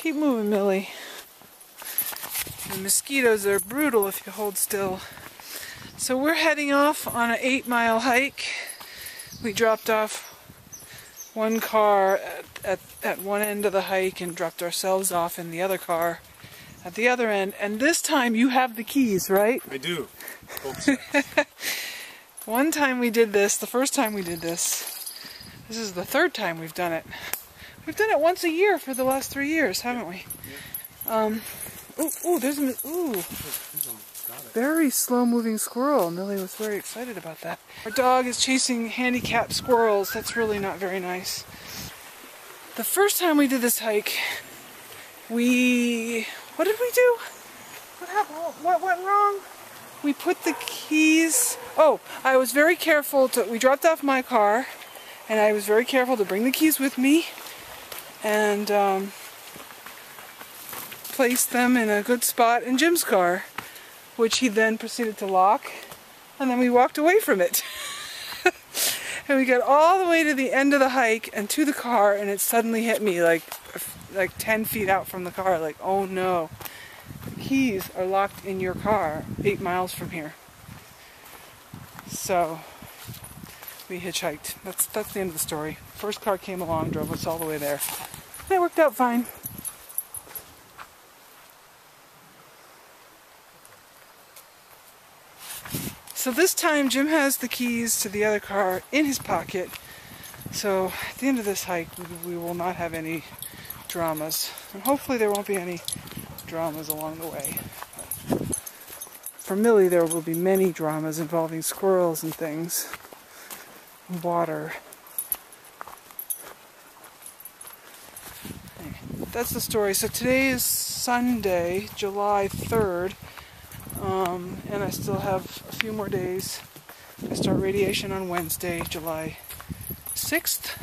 Keep moving, Millie. The mosquitoes are brutal if you hold still. So we're heading off on an 8-mile hike. We dropped off one car at one end of the hike and dropped ourselves off in the other car at the other end. And this time you have the keys, right? I do. One time we did this, the first time we did this. This is the third time we've done it. We've done it once a year for the last 3 years, haven't we? Yeah. There's an very slow-moving squirrel. Millie was very excited about that. Our dog is chasing handicapped squirrels. That's really not very nice. The first time we did this hike, what did we do? What happened? What went wrong? We put the keys... Oh, I was very careful to... We dropped off my car, and I was very careful to bring the keys with me, and placed them in a good spot in Jim's car, which he then proceeded to lock, and then we walked away from it. And we got all the way to the end of the hike and to the car, and it suddenly hit me like 10 feet out from the car, like, oh no. The keys are locked in your car 8 miles from here. So we hitchhiked. That's the end of the story. First car came along, drove us all the way there. And it worked out fine. So this time Jim has the keys to the other car in his pocket. So at the end of this hike we will not have any dramas. And hopefully there won't be any dramas along the way. For Millie there will be many dramas involving squirrels and things. And water. That's the story. So today is Sunday, July 3rd. And I still have a few more days. I start radiation on Wednesday, July 6th.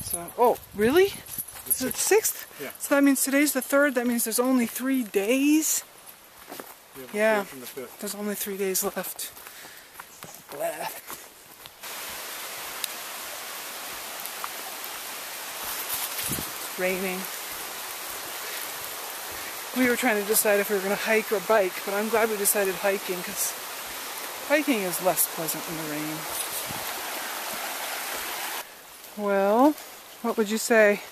So, oh, really? Is it 6th? Yeah. So that means today's the 3rd. That means there's only 3 days. Yeah, there's only 3 days left. Blah. It's raining. We were trying to decide if we were going to hike or bike, but I'm glad we decided hiking, because hiking is less pleasant in the rain. Well, what would you say?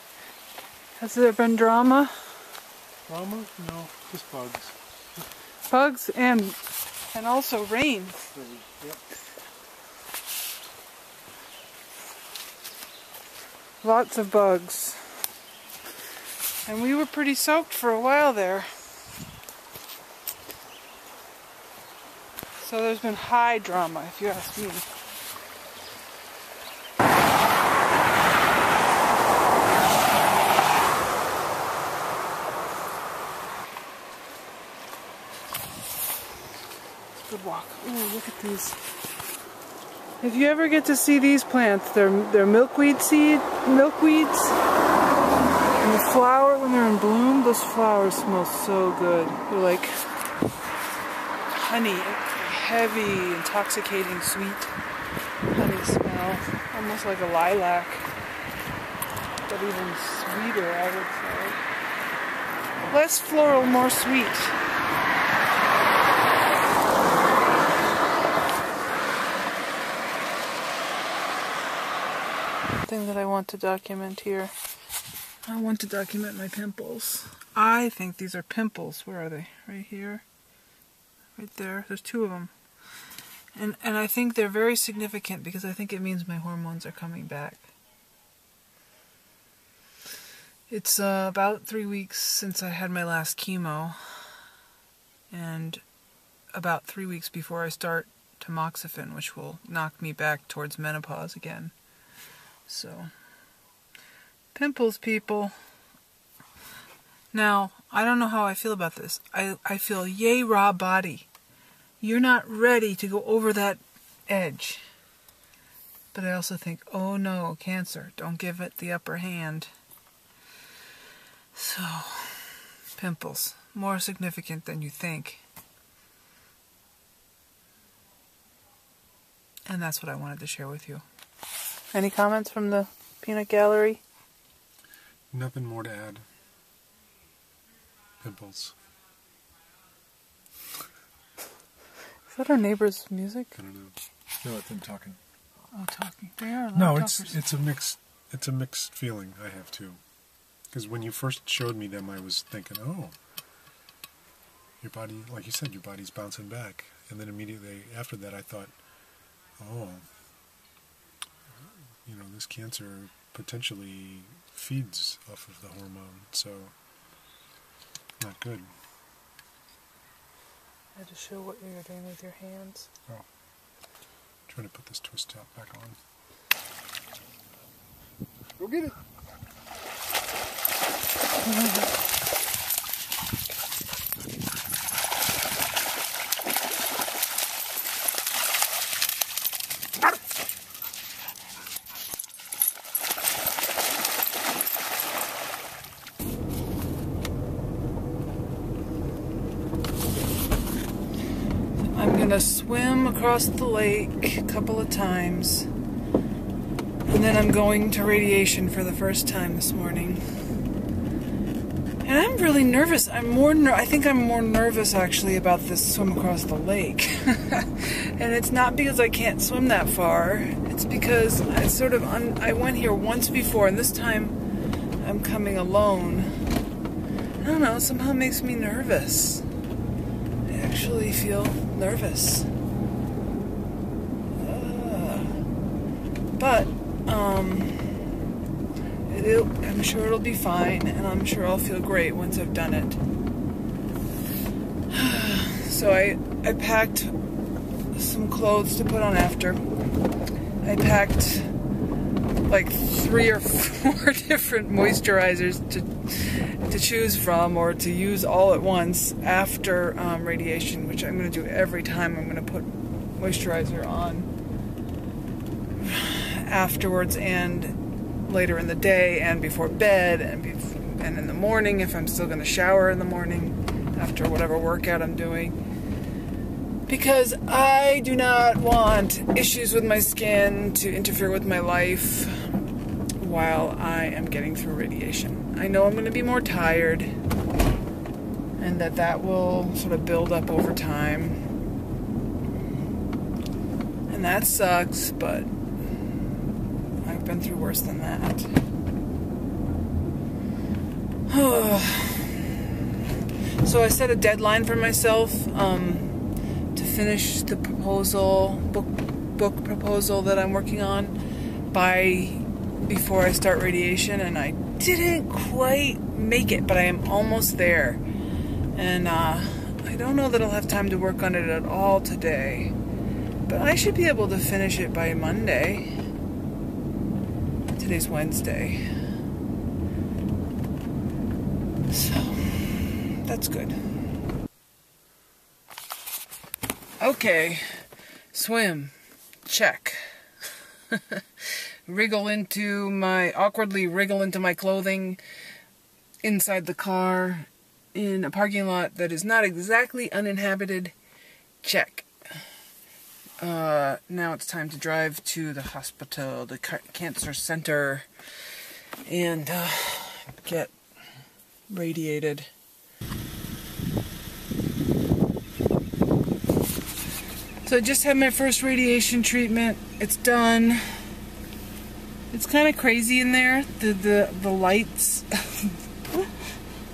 Has there been drama? Drama? No, just bugs. Bugs and also rain. Yep. Lots of bugs. And we were pretty soaked for a while there. So there's been high drama, if you ask me. Good walk. Ooh, look at these. If you ever get to see these plants, they're milkweeds. And the flower, when they're in bloom, those flowers smell so good. They're like honey, heavy, intoxicating, sweet honey smell. Almost like a lilac, but even sweeter, I would say. Less floral, more sweet. Thing that I want to document here. I want to document my pimples. I think these are pimples. Where are they? Right here. Right there. There's 2 of them. And I think they're very significant because I think it means my hormones are coming back. It's about 3 weeks since I had my last chemo. And about 3 weeks before I start tamoxifen, which will knock me back towards menopause again. So... pimples, people. Now, I don't know how I feel about this. I feel yay raw body. You're not ready to go over that edge. But I also think, oh no, cancer. Don't give it the upper hand. So, pimples. More significant than you think. And that's what I wanted to share with you. Any comments from the peanut gallery? Nothing more to add. Pimples. Is that our neighbor's music? I don't know. No, it's them talking. Oh, talking. They are. No, it's a mixed feeling I have too. Because when you first showed me them, I was thinking, oh, your body, like you said, your body's bouncing back. And then immediately after that, I thought, oh, you know, this cancer potentially feeds off of the hormone, so not good. I had to show what you're doing with your hands. Oh, trying to put this twist top back on. Go get it. I'm gonna swim across the lake a couple of times, and then I'm going to radiation for the first time this morning. And I'm really nervous. I think I'm more nervous actually about this swim across the lake. And it's not because I can't swim that far. It's because I went here once before, and this time I'm coming alone. I don't know, somehow it makes me nervous. I actually feel nervous. But I'm sure it'll be fine, and I'm sure I'll feel great once I've done it. So I packed some clothes to put on after. I packed like 3 or 4 different moisturizers to choose from, or to use all at once after radiation, which I'm going to do every time. I'm going to put moisturizer on afterwards and later in the day and before bed and in the morning if I'm still going to shower in the morning after whatever workout I'm doing, because I do not want issues with my skin to interfere with my life while I am getting through radiation. I know I'm going to be more tired, and that will sort of build up over time, and that sucks, but I've been through worse than that. So I set a deadline for myself to finish the book proposal that I'm working on before I start radiation, and I didn't quite make it, but I am almost there. And I don't know that I'll have time to work on it at all today, but I should be able to finish it by Monday. Today's Wednesday. So, that's good. Okay, swim. Check. Awkwardly wriggle into my clothing inside the car in a parking lot that is not exactly uninhabited. Check. Now it's time to drive to the hospital, the cancer center, and get radiated. So I just had my first radiation treatment. It's done. It's kind of crazy in there. The lights.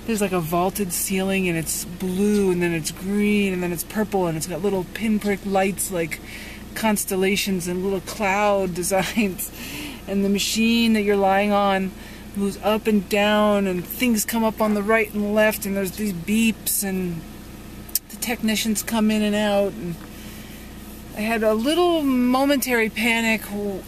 There's like a vaulted ceiling, and it's blue, and then it's green, and then it's purple, and it's got little pinprick lights like constellations and little cloud designs. And the machine that you're lying on moves up and down, and things come up on the right and left, and there's these beeps, and the technicians come in and out. And I had a little momentary panic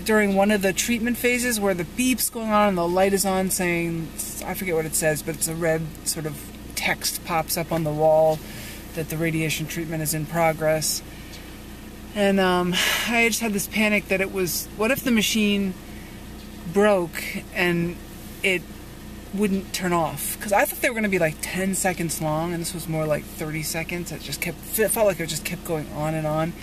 during one of the treatment phases where the beep's going on and the light is on saying, I forget what it says, but it's a red sort of text pops up on the wall that the radiation treatment is in progress. And I just had this panic that what if the machine broke and it wouldn't turn off? Because I thought they were going to be like 10 seconds long, and this was more like 30 seconds. It felt like it just kept going on and on.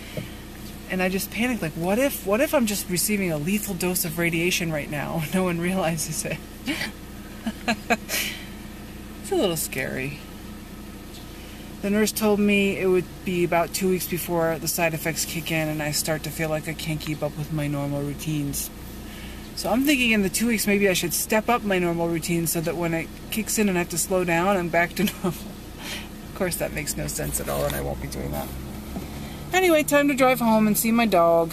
And I just panicked, like, what if I'm just receiving a lethal dose of radiation right now? No one realizes it. It's a little scary. The nurse told me it would be about 2 weeks before the side effects kick in and I start to feel like I can't keep up with my normal routines. So I'm thinking in the 2 weeks maybe I should step up my normal routine so that when it kicks in and I have to slow down, I'm back to normal. Of course that makes no sense at all and I won't be doing that. Anyway, time to drive home and see my dog.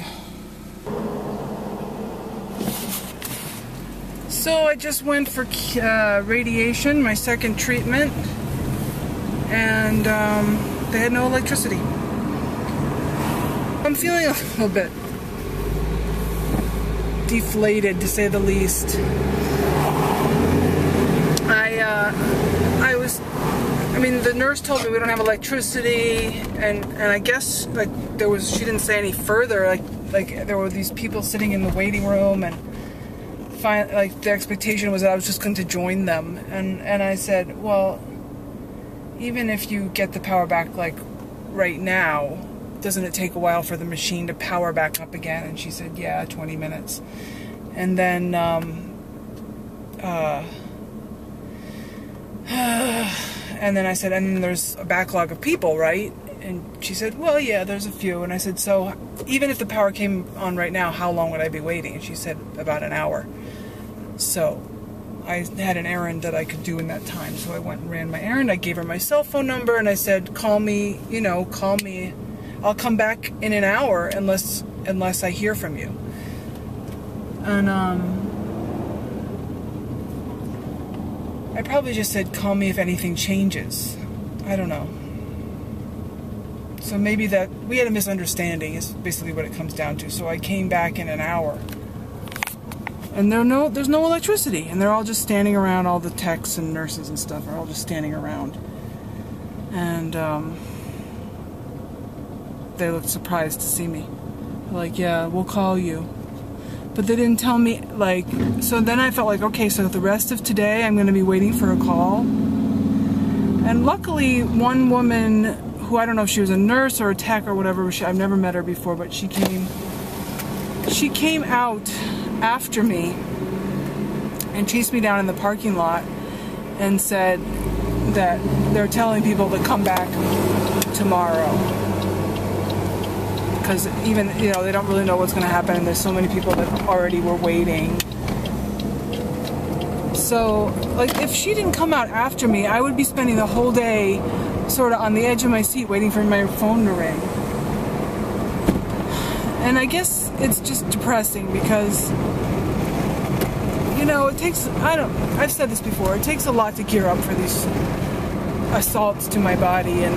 So I just went for radiation, my second treatment, and they had no electricity. I'm feeling a little bit deflated, to say the least. The nurse told me we don't have electricity, and I guess like she didn't say any further. Like there were these people sitting in the waiting room, and the expectation was that I was just going to join them, and I said, well, even if you get the power back like right now, doesn't it take a while for the machine to power back up again? And she said, yeah, 20 minutes. And then and then I said, and then there's a backlog of people, right? And she said, well, yeah, there's a few. And I said, so even if the power came on right now, how long would I be waiting? And she said, about an hour. So I had an errand that I could do in that time. So I went and ran my errand. I gave her my cell phone number and I said, call me. I'll come back in an hour unless I hear from you. And I probably just said, call me if anything changes. I don't know. So maybe that we had a misunderstanding is basically what it comes down to. So I came back in an hour. And there's no electricity. And they're all just standing around, all the techs and nurses and stuff are all just standing around. And they looked surprised to see me. They're like, yeah, we'll call you. But they didn't tell me, so then I felt like, okay, so the rest of today I'm going to be waiting for a call. And luckily, one woman, who I don't know if she was a nurse or a tech or whatever, I've never met her before, but she came out after me and chased me down in the parking lot and said that they're telling people to come back tomorrow. Because even, they don't really know what's going to happen, and there's so many people that already were waiting. So, if she didn't come out after me, I would be spending the whole day sort of on the edge of my seat waiting for my phone to ring. And I guess it's just depressing because, it takes, I've said this before, it takes a lot to gear up for these assaults to my body, and,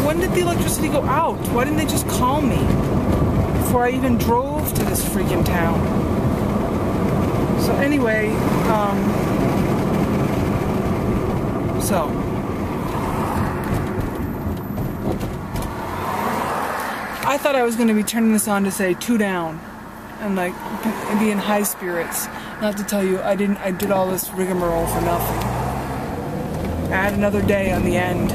when did the electricity go out? Why didn't they just call me before I even drove to this freaking town? So anyway, I thought I was going to be turning this on to say 2 down and be in high spirits. Not to tell you, I did all this rigmarole for nothing. Add another day on the end.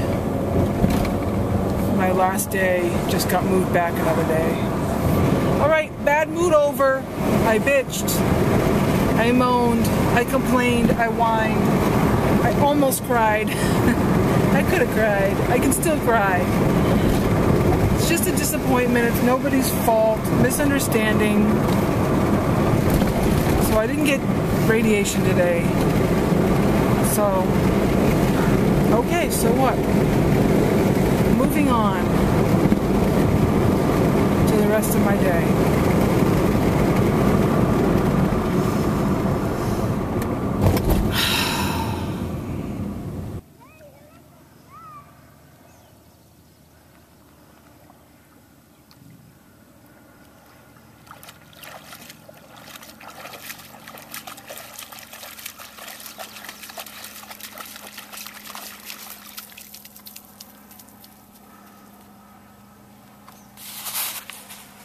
My last day just got moved back another day. Alright, bad mood over. I bitched. I moaned. I complained. I whined. I almost cried. I could have cried. I can still cry. It's just a disappointment. It's nobody's fault. Misunderstanding. So I didn't get radiation today. So, okay, so what? Moving on to the rest of my day.